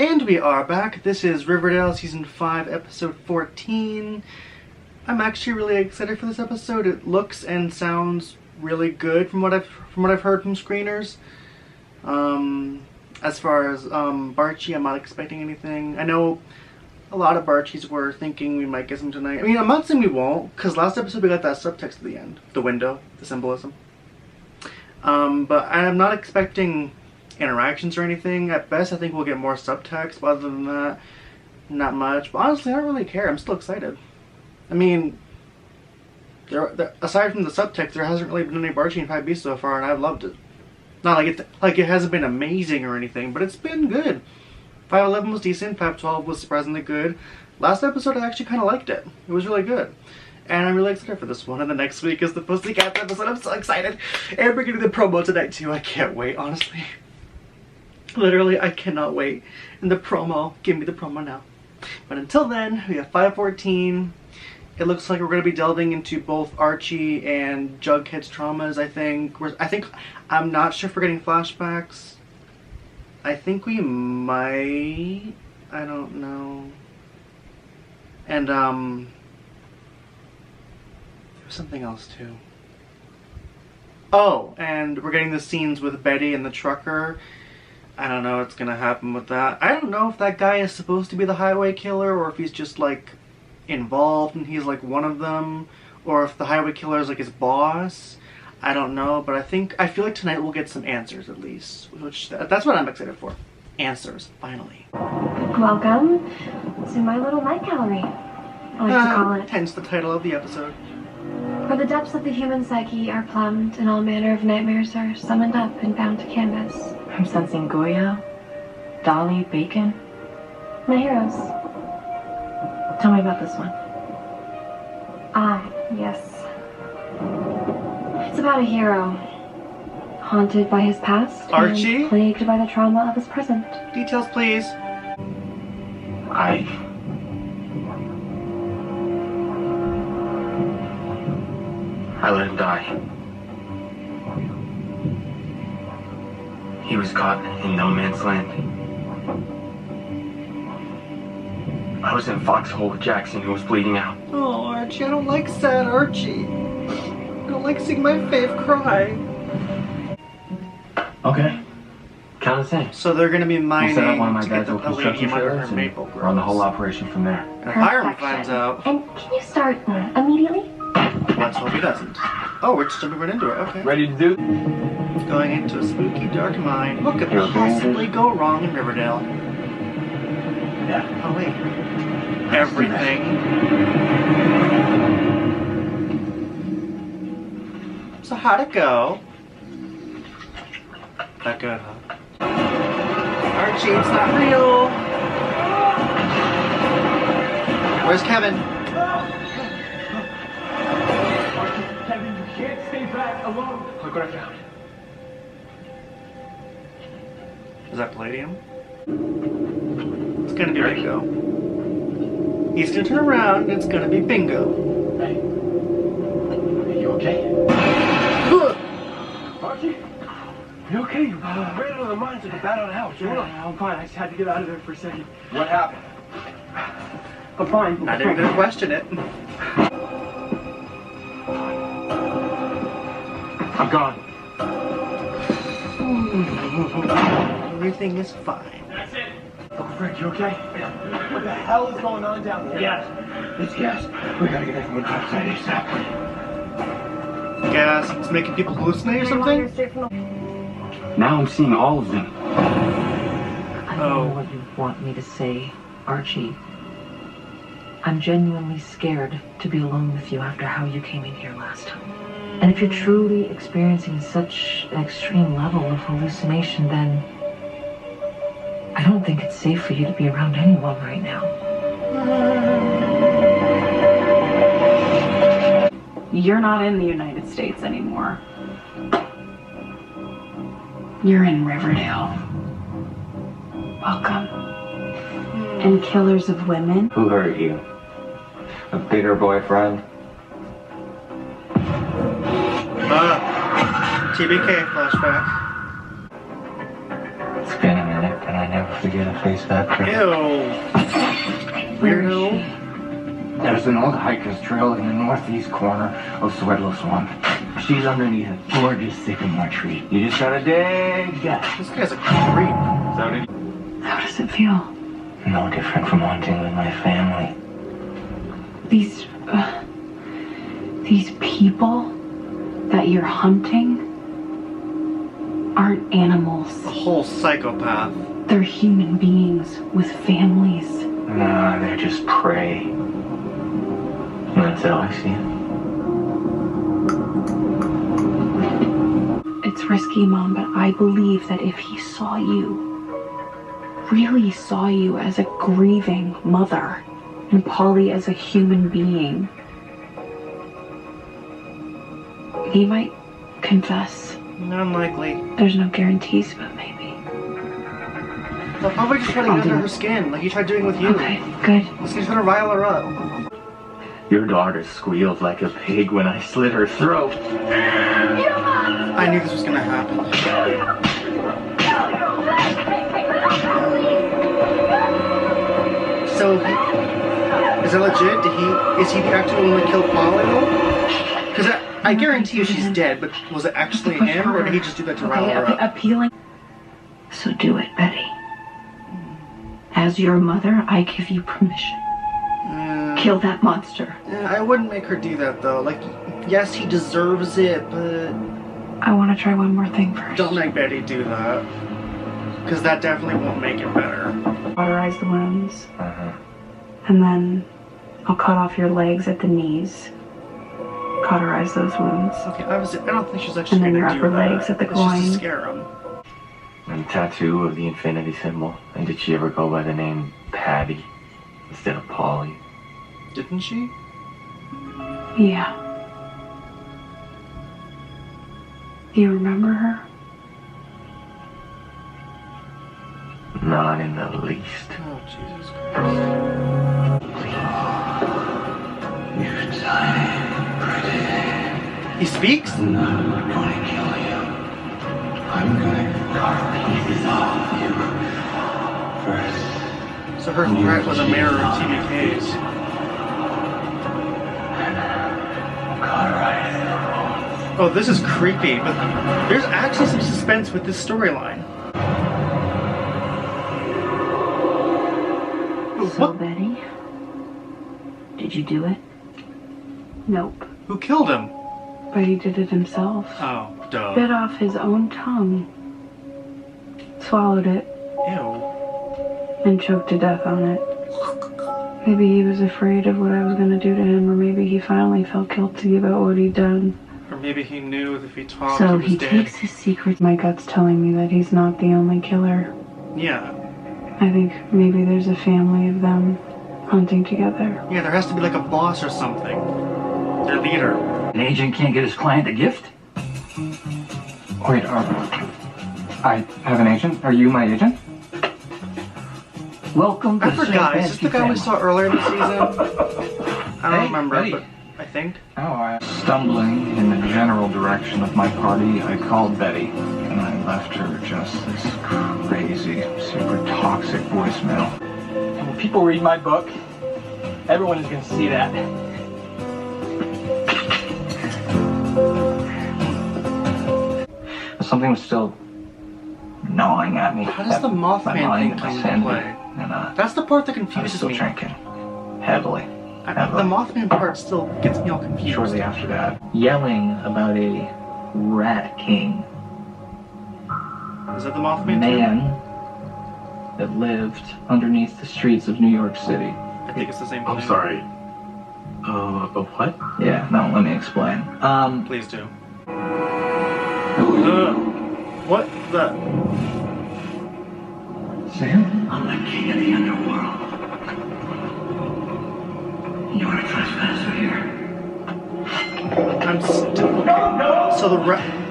And we are back. This is Riverdale Season 5, Episode 14. I'm actually really excited for this episode. It looks and sounds really good from what I've heard from screeners. As far as Barchi, I'm not expecting anything. I know a lot of Barchis were thinking we might get some tonight. I mean, I'm not saying we won't, because last episode we got that subtext at the end. The window, the symbolism. But I'm not expecting interactions or anything. At best, I think we'll get more subtext, but other than that, not much. But honestly, I don't really care. I'm still excited. I mean, aside from the subtext, there hasn't really been any Barchi in 5B so far, and I've loved it. Not like it hasn't been amazing or anything, but it's been good. 511 was decent, 512 was surprisingly good. Last episode, I actually kind of liked it. It was really good. And I'm really excited for this one. And the next week is the Pussycat episode. I'm so excited. And we're gonna do the promo tonight too. I can't wait, honestly. Literally, I cannot wait. And the promo, give me the promo now. But until then, we have 514. It looks like we're going to be delving into both Archie and Jughead's traumas, I think. I'm not sure if we're getting flashbacks. I think we might. I don't know. And, there's something else too. Oh, and we're getting the scenes with Betty and the trucker. I don't know what's gonna happen with that. I don't know if that guy is supposed to be the highway killer or if he's just like involved and he's like one of them, or if the highway killer is like his boss. I don't know, but I feel like tonight we'll get some answers at least, which that's what I'm excited for. Answers, finally. Welcome to my little night gallery, I like to call it. Hence the title of the episode. Where the depths of the human psyche are plumbed and all manner of nightmares are summoned up and bound to canvas. I'm sensing Goya, Dolly, Bacon. My heroes. Tell me about this one. Ah, yes. It's about a hero, haunted by his past Archie? and plagued by the trauma of his present. Details, please. I let him die. He was caught in no man's land. I was in Foxhole with Jackson, who was bleeding out. Oh, Archie, I don't like sad Archie. I don't like seeing my fave cry. Okay. Count us in. So they're gonna be mining We'll set up one of my to get dad's the old lady construction under trailers her maple and run the whole groves. operation from there. And if Hiram finds out, And can you start immediately? let's hope he doesn't. Oh, we're just jumping right into it, okay. Ready to do? Going into a spooky dark mine. What could possibly go wrong in Riverdale? Yeah. Oh wait. Everything. So how'd it go? That good, huh? Archie, it's not real! Where's Kevin? Kevin, you can't stay back alone. Look what I found. Is that palladium? It's gonna be bingo. He's gonna turn around and it's gonna be bingo. Hey. Are you okay? Archie? You okay? You ran out of the mines like a bat out of hell. What's going on? I'm fine. I just had to get out of there for a second. What happened? I'm fine. Not even gonna question it. I'm gone. Everything is fine. That's it. Uncle Frank, you okay? What the hell is going on down there? Gas. It's gas. We gotta get everyone outside ASAP. Gas, it's making people hallucinate or something? Now I'm seeing all of them. I don't know what you want me to say, Archie. I'm genuinely scared to be alone with you after how you came in here last time. And if you're truly experiencing such an extreme level of hallucination, then I don't think it's safe for you to be around anyone right now. You're not in the United States anymore. You're in Riverdale. Welcome. And killers of women? Who hurt you? A bigger boyfriend? TBK flashback. It's been a minute, but I never to get a face factor. Ew. Weirdo. There's an old hiker's trail in the northeast corner of Sweatlow Swamp. She's underneath a gorgeous sycamore tree. You just gotta dig that. This guy's a creep. How does it feel? No different from hunting with my family. These people that you're hunting aren't animals. A whole psychopath. They're human beings with families. Nah, they're just prey. That's how I see it. It's risky, Mom, but I believe that if he saw you, really saw you as a grieving mother, and Polly as a human being, he might confess. Unlikely. There's no guarantees, but maybe. They'll probably just try to get under her skin, like he tried doing with you. Okay, good. He's gonna try to rile her up. Your daughter squealed like a pig when I slit her throat. I knew this was gonna happen. So, is that legit? Is he the actual one that killed Polly? Because I guarantee you she's dead, but was it actually him, or did he just do that to rile her up? Appealing. So do it, Betty. As your mother, I give you permission. Kill that monster. I wouldn't make her do that, though. Like, yes, he deserves it, but I want to try one more thing first. don't make Betty do that. Because that definitely won't make it better. Cauterize the wounds. And then I'll cut off your legs at the knees. Cauterize those wounds. Okay, obviously, I don't think she's actually And then gonna your do upper that. legs at the It's just to groin. scare him. And a tattoo of the infinity symbol. And did she ever go by the name Patty instead of Polly? Didn't she? Yeah. Do you remember her? Not in the least. Oh, Jesus Christ. He speaks? I'm not gonna kill you. I'm gonna carve pieces off of you first. So her threat was a mirror of TBK's. Oh, this is creepy, but there's actually some suspense with this storyline. So, Betty? Did you do it? Nope. Who killed him? But he did it himself. Oh, duh. Bit off his own tongue. Swallowed it. Ew. And choked to death on it. Maybe he was afraid of what I was going to do to him, or maybe he finally felt guilty about what he'd done. Or maybe he knew that if he talked, So he he was dead. takes his secret. My gut's telling me that he's not the only killer. Yeah. I think maybe there's a family of them hunting together. Yeah, there has to be like a boss or something. Their leader. An agent can't get his client a gift? Wait, I have an agent? Are you my agent? Welcome to I forgot. Is this the guy we saw earlier in the season? I don't Hey, remember, buddy. but I think. Stumbling in the general direction of my party, I called Betty, and I left her just this crazy, super toxic voicemail. And when people read my book, everyone is going to see that. Something was still gnawing at me. How does the My Mothman mind thing come was into ended, play? and That's the part that I was confuses still me. drinking heavily. The Mothman part still gets me all confused. Shortly after that, Yelling about a rat king. Is that the Mothman Man that lived underneath the streets of New York City. too? I think it's the same thing. I'm sorry. What? Yeah, no, let me explain. Please do. What the? Sam? I'm the king of the underworld. You're a trespasser here. I'm still. So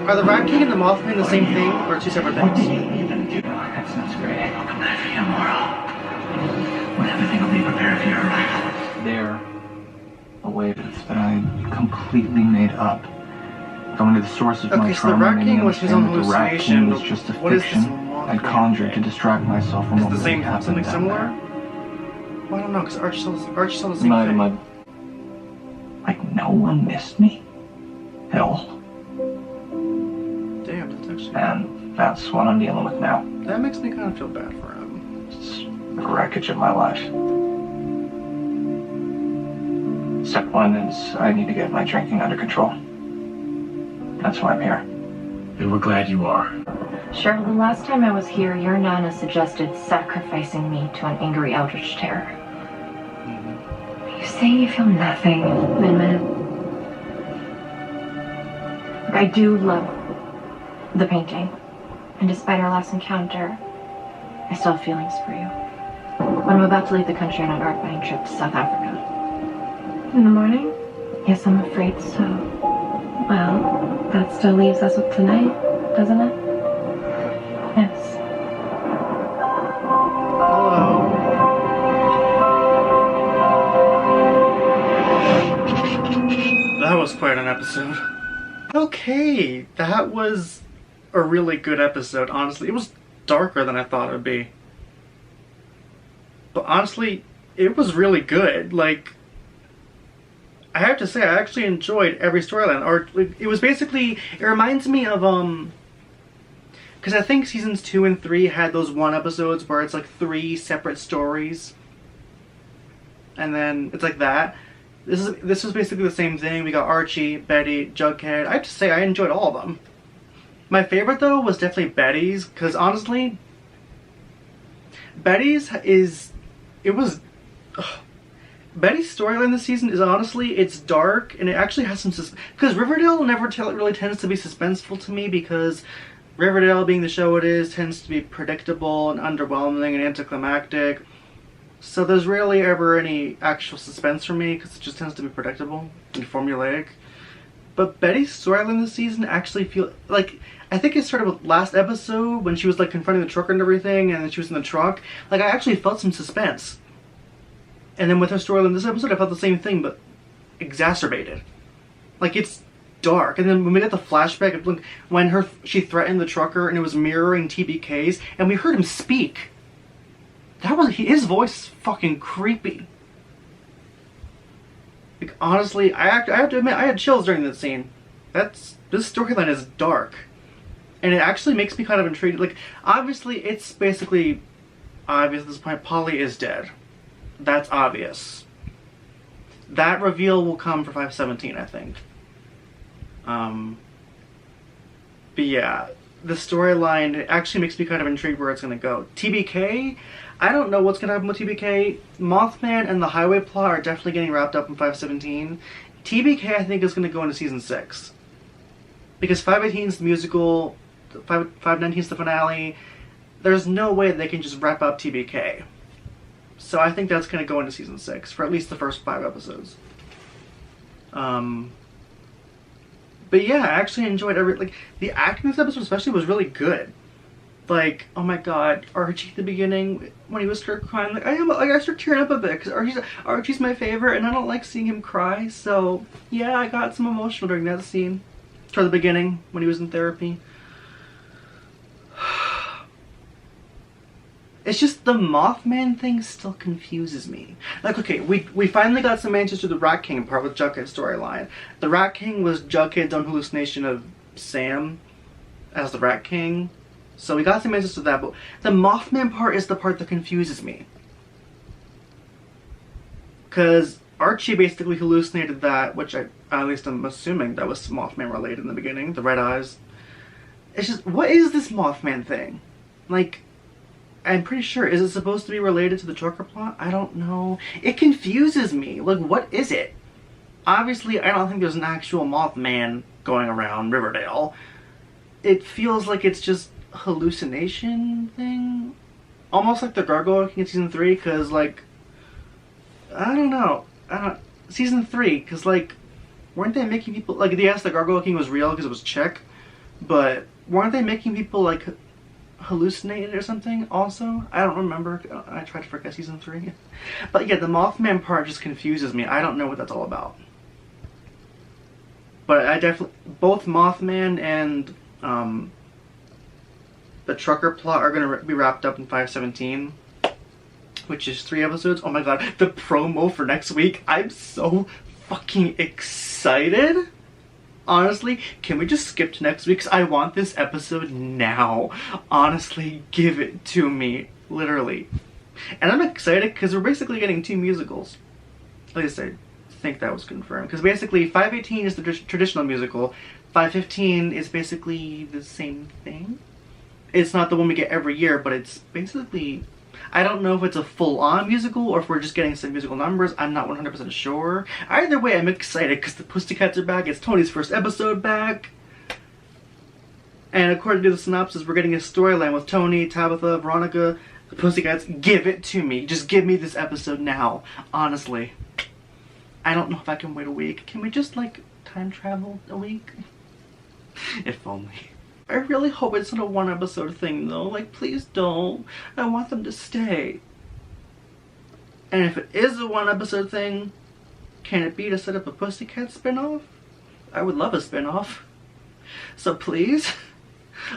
are the Rat King and the Mothman the same thing, or two separate things? That sounds great. Come back for you tomorrow. When everything will be prepared for your arrival. there, a way that I completely made up. Going to the source of my Okay, so the trauma, Rat many King was his own understand that the Rat King hallucination. was just a What is this fiction. I'd conjured to distract myself from Is what it the really same, happened something down similar? there. Well, I don't know, because Archie saw the same thing. Like no one missed me? Hell. Damn, that's actually... And that's what I'm dealing with now. That makes me kind of feel bad for him. It's the wreckage of my life. Step one is I need to get my drinking under control. That's why I'm here. And we're glad you are. Cheryl, the last time I was here, your Nana suggested sacrificing me to an angry eldritch terror. You say you feel nothing, Min. I do love the painting. And despite our last encounter, I still have feelings for you. But I'm about to leave the country on an art buying trip to South Africa. In the morning? Yes, I'm afraid so. Well, that still leaves us with tonight, doesn't it? Yes. Hello. That was quite an episode. Okay, that was a really good episode, honestly. It was darker than I thought it would be. But honestly, it was really good. Like, I have to say, I actually enjoyed every storyline. Or it was basically, it reminds me of, because I think seasons 2 and 3 had those one episodes where it's like 3 separate stories. And then it's like that. This was basically the same thing. We got Archie, Betty, Jughead. I have to say, I enjoyed all of them. My favorite, though, was definitely Betty's, because honestly, Betty's Betty's storyline this season is honestly, it's dark, and it actually has some because Riverdale never really tends to be suspenseful to me, because Riverdale, being the show it is, tends to be predictable and underwhelming and anticlimactic. So there's rarely ever any actual suspense for me, because it just tends to be predictable and formulaic. But Betty's storyline this season actually like, I think it started with last episode when she was like confronting the trucker and everything, and then she was in the truck. Like, I actually felt some suspense. And then with her storyline this episode, I felt the same thing, but exacerbated. Like, it's dark. And then when we get the flashback of when she threatened the trucker and it was mirroring TBK's, and we heard him speak. His voice is fucking creepy. Like, honestly, I have to admit, I had chills during this scene. This storyline is dark. And it actually makes me kind of intrigued. Like, obviously, it's basically obvious at this point, Polly is dead. That's obvious. That reveal will come for 5/17, I think. But yeah, the storyline actually makes me kind of intrigued where it's going to go. TBK, I don't know what's going to happen with TBK. Mothman and the highway plot are definitely getting wrapped up in 5/17. TBK, I think, is going to go into season 6. Because 5/18 is the musical, 5/19 is the finale. There's no way they can just wrap up TBK. So I think that's going to go into season 6 for at least the first 5 episodes. But yeah, I actually enjoyed the acting in this episode especially was really good. Like, oh my god, Archie at the beginning when he was started crying, I started tearing up a bit because Archie's my favorite and I don't like seeing him cry. So yeah, I got some emotional during that scene toward the beginning when he was in therapy. It's just the Mothman thing still confuses me. Like, okay, we finally got some answers to the Rat King part with Jughead's storyline. The Rat King was Jughead's own hallucination of Sam as the Rat King. So we got some answers to that, but the Mothman part is the part that confuses me. Because Archie basically hallucinated that, which at least I'm assuming that was Mothman related in the beginning, the red eyes. It's just, what is this Mothman thing? Like, I'm pretty sure, is it supposed to be related to the trucker plot? I don't know. It confuses me. Like, what is it? Obviously, I don't think there's an actual Mothman going around Riverdale. It feels like it's just a hallucination thing. Almost like the Gargoyle King in season 3, because, like, I don't know. Season 3, because, like, weren't they making people, like, yes, the Gargoyle King was real because it was Czech, but weren't they making people, like, hallucinated or something also? I don't remember. I tried to forget season 3. But yeah, the Mothman part just confuses me. I don't know what that's all about. But I definitely, both Mothman and the trucker plot are going to be wrapped up in 517, which is 3 episodes. Oh my god, the promo for next week. I'm so fucking excited. Honestly, can we just skip to next week? 'Cause I want this episode now. Honestly, give it to me. Literally. And I'm excited because we're basically getting 2 musicals. At least I think that was confirmed. Because basically 518 is the traditional musical. 515 is basically the same thing. It's not the one we get every year, but it's basically... I don't know if it's a full-on musical or if we're just getting some musical numbers. I'm not 100% sure. Either way, I'm excited because the Pussycats are back. It's Tony's first episode back. And according to the synopsis, we're getting a storyline with Tony, Tabitha, Veronica, the Pussycats. Give it to me. Just give me this episode now. Honestly. I don't know if I can wait a week. Can we just, like, time travel a week? If only. I really hope it's not a 1 episode thing though. Like, please don't. I want them to stay. And if it is a 1 episode thing, can it be to set up a Pussycat spinoff? I would love a spinoff. So please,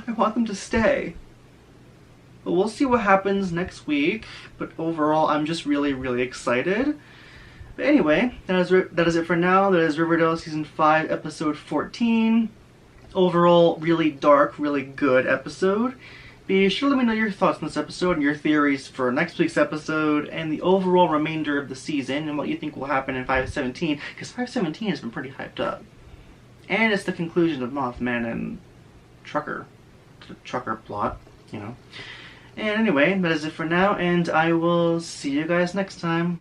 I want them to stay. But we'll see what happens next week. But overall, I'm just really, really excited. But anyway, that is it for now. That is Riverdale Season 5, Episode 14. Overall, really dark, really good episode. Be sure to let me know your thoughts on this episode and your theories for next week's episode and the overall remainder of the season and what you think will happen in 517, because 517 has been pretty hyped up. And it's the conclusion of Mothman and Trucker. The Trucker plot, you know. And anyway, that is it for now, and I will see you guys next time.